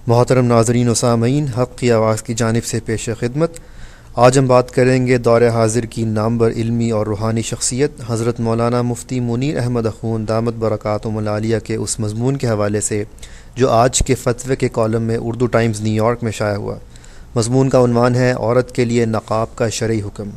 محترم ناظرین و سامعین، حق کی آواز کی جانب سے پیش خدمت۔ آج ہم بات کریں گے دور حاضر کی نامور علمی اور روحانی شخصیت حضرت مولانا مفتی منیر احمد اخون دامت برکاتہم العالیہ کے اس مضمون کے حوالے سے جو آج کے فتوے کے کالم میں اردو ٹائمز نیو یارک میں شائع ہوا۔ مضمون کا عنوان ہے عورت کے لیے نقاب کا شرعی حکم۔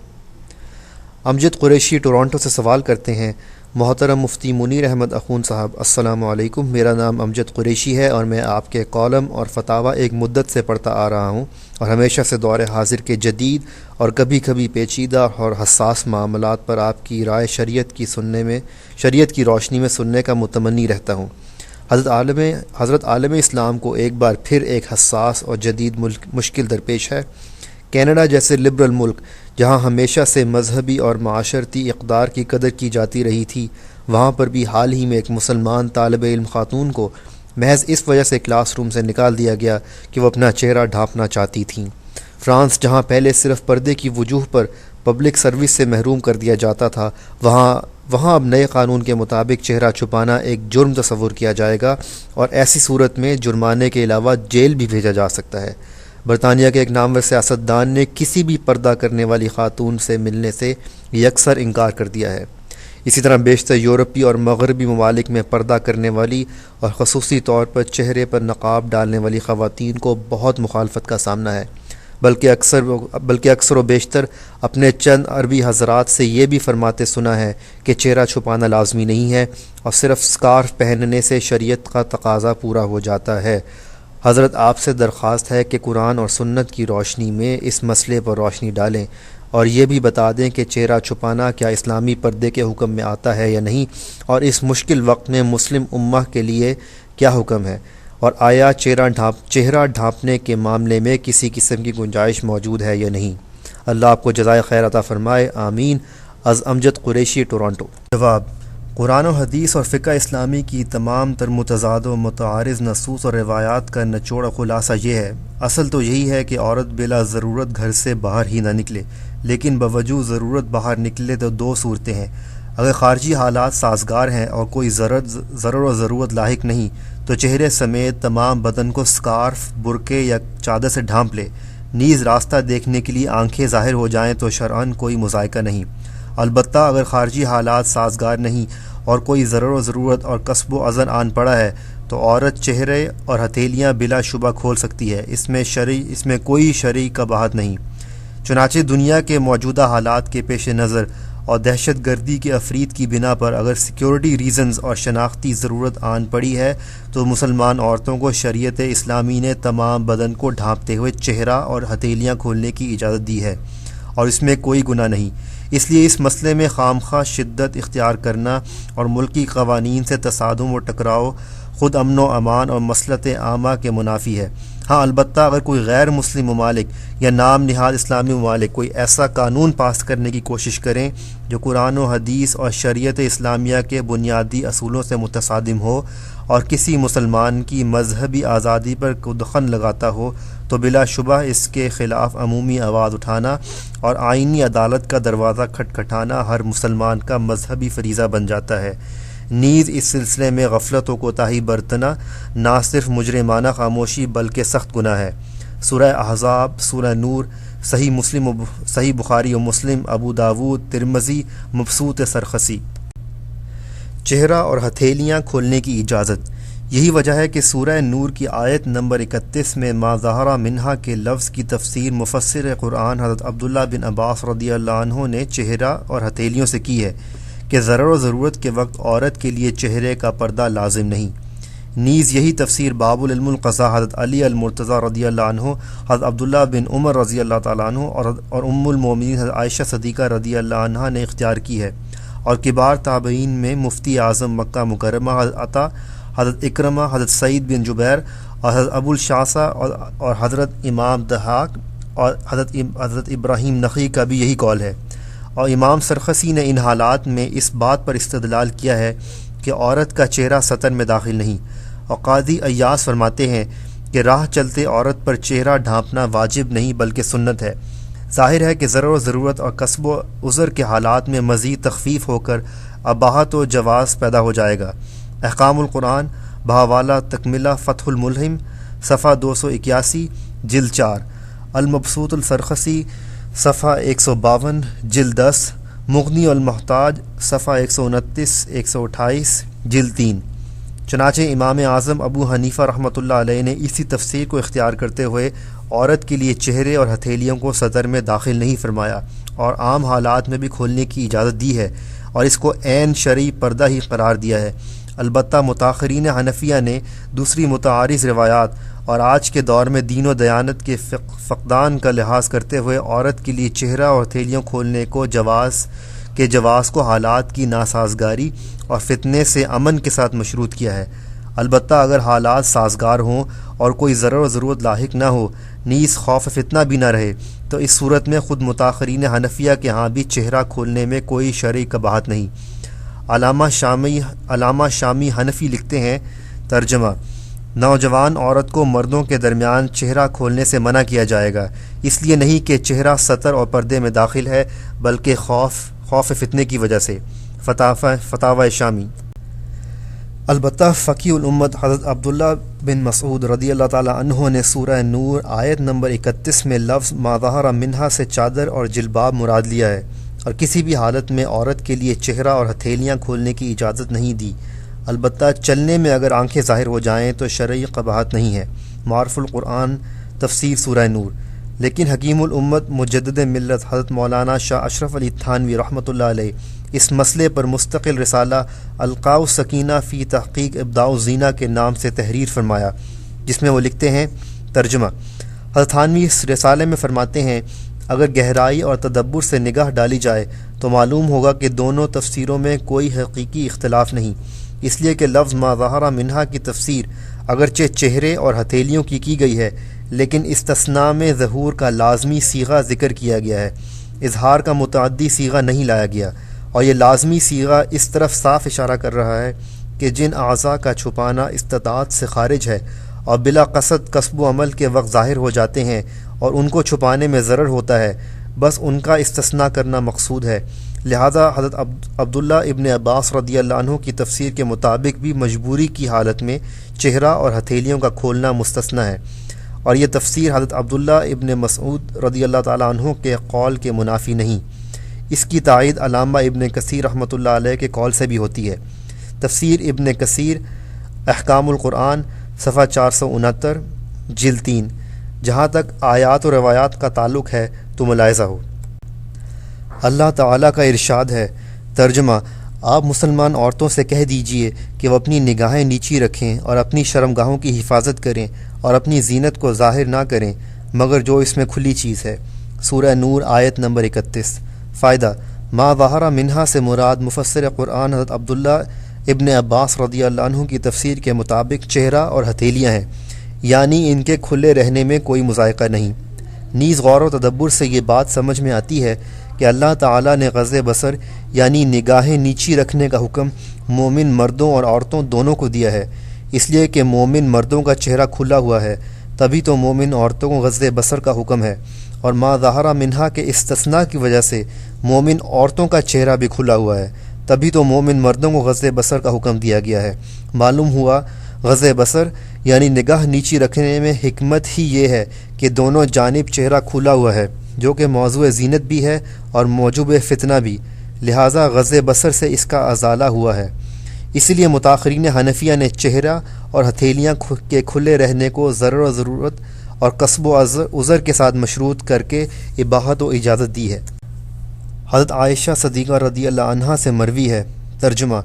امجد قریشی ٹورانٹو سے سوال کرتے ہیں، محترم مفتی منیر احمد اخون صاحب، السلام علیکم۔ میرا نام امجد قریشی ہے اور میں آپ کے کالم اور فتاویٰ ایک مدت سے پڑھتا آ رہا ہوں اور ہمیشہ سے دور حاضر کے جدید اور کبھی کبھی پیچیدہ اور حساس معاملات پر آپ کی رائے شریعت کی روشنی میں سننے کا متمنی رہتا ہوں۔ حضرت عالم اسلام کو ایک بار پھر ایک حساس اور جدید مشکل درپیش ہے۔ کینیڈا جیسے لبرل ملک جہاں ہمیشہ سے مذہبی اور معاشرتی اقدار کی قدر کی جاتی رہی تھی، وہاں پر بھی حال ہی میں ایک مسلمان طالب علم خاتون کو محض اس وجہ سے کلاس روم سے نکال دیا گیا کہ وہ اپنا چہرہ ڈھانپنا چاہتی تھیں۔ فرانس جہاں پہلے صرف پردے کی وجوہ پر پبلک سروس سے محروم کر دیا جاتا تھا، وہاں اب نئے قانون کے مطابق چہرہ چھپانا ایک جرم تصور کیا جائے گا اور ایسی صورت میں جرمانے کے علاوہ جیل بھی بھیجا جا سکتا ہے۔ برطانیہ کے ایک نامور سیاستدان نے کسی بھی پردہ کرنے والی خاتون سے ملنے سے یکسر انکار کر دیا ہے۔ اسی طرح بیشتر یورپی اور مغربی ممالک میں پردہ کرنے والی اور خصوصی طور پر چہرے پر نقاب ڈالنے والی خواتین کو بہت مخالفت کا سامنا ہے، بلکہ اکثر و بیشتر اپنے چند عربی حضرات سے یہ بھی فرماتے سنا ہے کہ چہرہ چھپانا لازمی نہیں ہے اور صرف سکارف پہننے سے شریعت کا تقاضا پورا ہو جاتا ہے۔ حضرت آپ سے درخواست ہے کہ قرآن اور سنت کی روشنی میں اس مسئلے پر روشنی ڈالیں اور یہ بھی بتا دیں کہ چہرہ چھپانا کیا اسلامی پردے کے حکم میں آتا ہے یا نہیں، اور اس مشکل وقت میں مسلم امہ کے لیے کیا حکم ہے، اور آیا چہرہ ڈھانپنے کے معاملے میں کسی قسم کی گنجائش موجود ہے یا نہیں۔ اللہ آپ کو جزائے خیر عطا فرمائے، آمین۔ از امجد قریشی، ٹورانٹو۔ جواب: قرآن و حدیث اور فقہ اسلامی کی تمام تر متضاد و متعارض نصوص اور روایات کا نچوڑ و خلاصہ یہ ہے، اصل تو یہی ہے کہ عورت بلا ضرورت گھر سے باہر ہی نہ نکلے، لیکن باوجود ضرورت باہر نکلے تو دو صورتیں ہیں۔ اگر خارجی حالات سازگار ہیں اور کوئی ضرر و ضرورت لاحق نہیں تو چہرے سمیت تمام بدن کو سکارف، برقعے یا چادر سے ڈھانپ لے۔ نیز راستہ دیکھنے کے لیے آنکھیں ظاہر ہو جائیں تو شرعاً کوئی مذائقہ نہیں۔ البتہ اگر خارجی حالات سازگار نہیں اور کوئی ضرر و ضرورت اور کسب و عزن آن پڑا ہے تو عورت چہرے اور ہتھیلیاں بلا شبہ کھول سکتی ہے، اس میں کوئی شرعی قباحت نہیں۔ چنانچہ دنیا کے موجودہ حالات کے پیش نظر اور دہشت گردی کے افرید کی بنا پر اگر سیکیورٹی ریزنز اور شناختی ضرورت آن پڑی ہے تو مسلمان عورتوں کو شریعت اسلامی نے تمام بدن کو ڈھانپتے ہوئے چہرہ اور ہتھیلیاں کھولنے کی اجازت دی ہے اور اس میں کوئی گناہ نہیں۔ اس لیے اس مسئلے میں خامخواہ شدت اختیار کرنا اور ملکی قوانین سے تصادم و ٹکراؤ خود امن و امان اور مصلحت عامہ کے منافی ہے۔ ہاں، البتہ اگر کوئی غیر مسلم ممالک یا نام نہاد اسلامی ممالک کوئی ایسا قانون پاس کرنے کی کوشش کریں جو قرآن و حدیث اور شریعت اسلامیہ کے بنیادی اصولوں سے متصادم ہو اور کسی مسلمان کی مذہبی آزادی پر دخن لگاتا ہو تو بلا شبہ اس کے خلاف عمومی آواز اٹھانا اور آئینی عدالت کا دروازہ کھٹکھٹانا ہر مسلمان کا مذہبی فریضہ بن جاتا ہے۔ نیز اس سلسلے میں غفلت و کوتاہی برتنا نہ صرف مجرمانہ خاموشی بلکہ سخت گناہ ہے۔ سورہ احزاب، سورہ نور، صحیح بخاری و مسلم، ابو داود، ترمذی، مبسوط سرخسی۔ چہرہ اور ہتھیلیاں کھولنے کی اجازت۔ یہی وجہ ہے کہ سورہ نور کی آیت نمبر 31 میں ما ظہر منہا کے لفظ کی تفسیر مفسر قرآن حضرت عبداللہ بن عباس رضی اللہ عنہ نے چہرہ اور ہتھیلیوں سے کی ہے کہ ضرر و ضرورت کے وقت عورت کے لیے چہرے کا پردہ لازم نہیں۔ نیز یہی تفسیر باب العلم القضاء حضرت علی المرتضیٰ رضی اللہ عنہ، حضرت عبداللہ بن عمر رضی اللہ تعالیٰ عنہ اور ام المومنین حضرت عائشہ صدیقہ رضی اللہ عنہ نے اختیار کی ہے، اور کبار تابعین میں مفتی اعظم مکہ مکرمہ حضرت عطا، حضرت اکرمہ، حضرت سعید بن جبیر اور حضرت ابو الشعثہ اور حضرت امام ضحاک اور حضرت ابراہیم نخعی کا بھی یہی قول ہے۔ اور امام سرخسی نے ان حالات میں اس بات پر استدلال کیا ہے کہ عورت کا چہرہ سطر میں داخل نہیں، اور قاضی ایاس فرماتے ہیں کہ راہ چلتے عورت پر چہرہ ڈھانپنا واجب نہیں بلکہ سنت ہے۔ ظاہر ہے کہ ضرر و ضرورت اور کسب و عذر کے حالات میں مزید تخفیف ہو کر اباحت و جواز پیدا ہو جائے گا۔ احکام القرآن، بحوالہ تکملہ فتح الملہم، صفحہ 281 جلد 4، المبسوط السرخسی صفحہ 152 جلد 10، مغنی المحتاج صفحہ 129 128 جلد 3۔ چنانچہ امام اعظم ابو حنیفہ رحمۃ اللہ علیہ نے اسی تفسیر کو اختیار کرتے ہوئے عورت کے لیے چہرے اور ہتھیلیوں کو صدر میں داخل نہیں فرمایا اور عام حالات میں بھی کھولنے کی اجازت دی ہے اور اس کو عین شرعی پردہ ہی قرار دیا ہے۔ البتہ متاخرین حنفیہ نے دوسری متعارض روایات اور آج کے دور میں دین و دیانت کے فقدان کا لحاظ کرتے ہوئے عورت کے لیے چہرہ اور ہتھیلیاں کھولنے کو جواز کو حالات کی ناسازگاری اور فتنے سے امن کے ساتھ مشروط کیا ہے۔ البتہ اگر حالات سازگار ہوں اور کوئی ضرر و ضرورت لاحق نہ ہو، نیز خوف فتنہ بھی نہ رہے، تو اس صورت میں خود متاخرین حنفیہ کے ہاں بھی چہرہ کھولنے میں کوئی شرعی قباحت نہیں۔ علامہ شامی حنفی لکھتے ہیں، ترجمہ: نوجوان عورت کو مردوں کے درمیان چہرہ کھولنے سے منع کیا جائے گا، اس لیے نہیں کہ چہرہ ستر اور پردے میں داخل ہے، بلکہ خوف فتنے کی وجہ سے۔ فتاوی شامی۔ البتہ فقیہ الامت حضرت عبداللہ بن مسعود رضی اللہ تعالی عنہ نے سورہ نور آیت نمبر 31 میں لفظ ما ظہر منہا سے چادر اور جلباب مراد لیا ہے اور کسی بھی حالت میں عورت کے لیے چہرہ اور ہتھیلیاں کھولنے کی اجازت نہیں دی۔ البتہ چلنے میں اگر آنکھیں ظاہر ہو جائیں تو شرعی قباحت نہیں ہے۔ معارف القرآن تفسیر سورہ نور۔ لیکن حکیم الامت مجدد ملت حضرت مولانا شاہ اشرف علی تھانوی رحمۃ اللہ علیہ اس مسئلے پر مستقل رسالہ القاء السکینہ فی تحقیق ابداع الزینہ کے نام سے تحریر فرمایا، جس میں وہ لکھتے ہیں، ترجمہ: حضرت تھانوی اس رسالے میں فرماتے ہیں، اگر گہرائی اور تدبر سے نگاہ ڈالی جائے تو معلوم ہوگا کہ دونوں تفسیروں میں کوئی حقیقی اختلاف نہیں، اس لیے کہ لفظ ما ظہر منہا کی تفسیر اگرچہ چہرے اور ہتھیلیوں کی گئی ہے، لیکن استثناء میں ظہور کا لازمی صیغہ ذکر کیا گیا ہے، اظہار کا متعدی صیغہ نہیں لایا گیا، اور یہ لازمی صیغہ اس طرف صاف اشارہ کر رہا ہے کہ جن اعضاء کا چھپانا استطاعت سے خارج ہے اور بلا قصد کسب و عمل کے وقت ظاہر ہو جاتے ہیں اور ان کو چھپانے میں ضرر ہوتا ہے، بس ان کا استثناء کرنا مقصود ہے۔ لہذا حضرت عبداللہ ابن عباس رضی اللہ عنہ کی تفسیر کے مطابق بھی مجبوری کی حالت میں چہرہ اور ہتھیلیوں کا کھولنا مستثنیٰ ہے، اور یہ تفسیر حضرت عبداللہ ابن مسعود رضی اللہ تعالیٰ عنہ کے قول کے منافی نہیں۔ اس کی تائید علامہ ابن کثیر رحمۃ اللہ علیہ کے قول سے بھی ہوتی ہے۔ تفسیر ابن کثیر احکام القرآن صفحہ 469 جلد 3۔ جہاں تک آیات و روایات کا تعلق ہے تو ملاحظہ ہو۔ اللہ تعالیٰ کا ارشاد ہے، ترجمہ: آپ مسلمان عورتوں سے کہہ دیجئے کہ وہ اپنی نگاہیں نیچی رکھیں اور اپنی شرمگاہوں کی حفاظت کریں اور اپنی زینت کو ظاہر نہ کریں مگر جو اس میں کھلی چیز ہے۔ سورہ نور آیت نمبر 31۔ فائدہ: ما ظہر منہا سے مراد مفسر قرآن حضرت عبداللہ ابن عباس رضی اللہ عنہ کی تفسیر کے مطابق چہرہ اور ہتھیلیاں ہیں، یعنی ان کے کھلے رہنے میں کوئی مذائقہ نہیں۔ نیز غور و تدبر سے یہ بات سمجھ میں آتی ہے کہ اللہ تعالیٰ نے غض بصر یعنی نگاہیں نیچی رکھنے کا حکم مومن مردوں اور عورتوں دونوں کو دیا ہے، اس لیے کہ مومن مردوں کا چہرہ کھلا ہوا ہے، تبھی تو مومن عورتوں کو غض بصر کا حکم ہے، اور ما ظہر منہا کے استثناء کی وجہ سے مومن عورتوں کا چہرہ بھی کھلا ہوا ہے، تبھی تو مومن مردوں کو غض بصر کا حکم دیا گیا ہے۔ معلوم ہوا غض بصر یعنی نگاہ نیچی رکھنے میں حکمت ہی یہ ہے کہ دونوں جانب چہرہ کھلا ہوا ہے، جو کہ موضوع زینت بھی ہے اور موجب فتنہ بھی، لہٰذا غض بصر سے اس کا ازالہ ہوا ہے۔ اسی لیے متاخرین حنفیہ نے چہرہ اور ہتھیلیاں کے کھلے رہنے کو ضرر و ضرورت اور کسب و عذر کے ساتھ مشروط کر کے اباحت و اجازت دی ہے۔ حضرت عائشہ صدیقہ رضی اللہ عنہا سے مروی ہے، ترجمہ: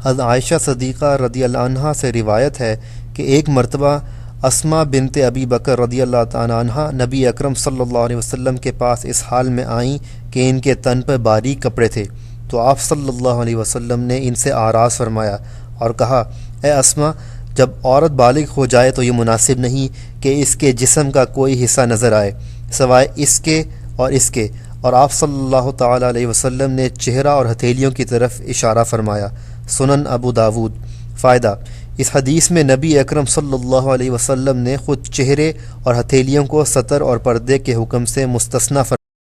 حضرت عائشہ صدیقہ رضی اللہ عنہا سے روایت ہے کہ ایک مرتبہ اسما بنت ابی بکر رضی اللہ تعالیٰ عنہا نبی اکرم صلی اللہ علیہ وسلم کے پاس اس حال میں آئیں کہ ان کے تن پر باریک کپڑے تھے، تو آپ صلی اللہ علیہ وسلم نے ان سے آراز فرمایا اور کہا، اے اسما، جب عورت بالغ ہو جائے تو یہ مناسب نہیں کہ اس کے جسم کا کوئی حصہ نظر آئے سوائے اس کے، اور آپ صلی اللہ تعالیٰ علیہ وسلم نے چہرہ اور ہتھیلیوں کی طرف اشارہ فرمایا۔ سنن ابو داود۔ فائدہ: اس حدیث میں نبی اکرم صلی اللہ علیہ وسلم نے خود چہرے اور ہتھیلیوں کو ستر اور پردے کے حکم سے مستثنیٰ